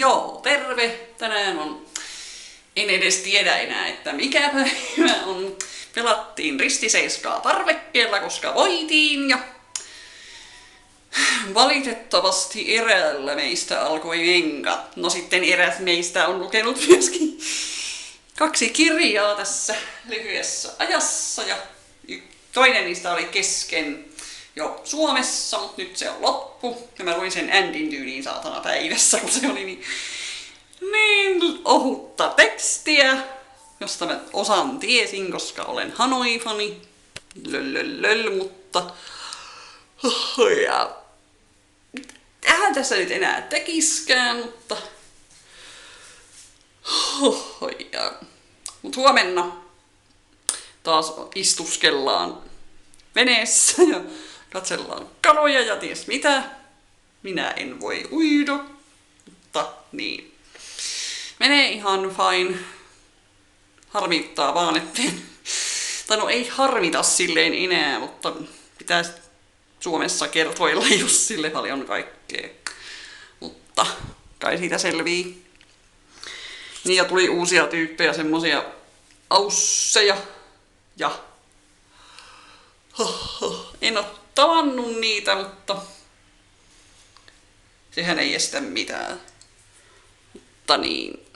Joo, terve! Tänään on, en edes tiedä enää, että mikä päivä on. Pelattiin ristiseiskaa parvekkeella, koska voitiin ja valitettavasti eräällä meistä alkoi menka. No sitten eräs meistä on lukenut myöskin 2 kirjaa tässä lyhyessä ajassa ja toinen niistä oli kesken jo Suomessa, mutta nyt se on loppu. Ja mä luin sen Andin tyyliin saatana päivässä, kun se oli niin ohutta tekstiä, josta mä osan tiesin, koska olen Hanoi-fani. Mutta ja tähän tässä nyt enää tekiskään, mutta huomenna taas istuskellaan veneessä ja katsellaan kaloja ja ties mitä. Minä en voi uida, mutta niin. Menee ihan fine. Harmittaa vaan, etten... Tai no ei harmita silleen enää, mutta pitäisi Suomessa kertoilla Jussille paljon kaikkea. Mutta kai siitä selvii. Niin ja tuli uusia tyyppejä, semmosia ausseja. Ja en oo tavannut niitä, mutta sehän ei estä mitään. Mutta niin.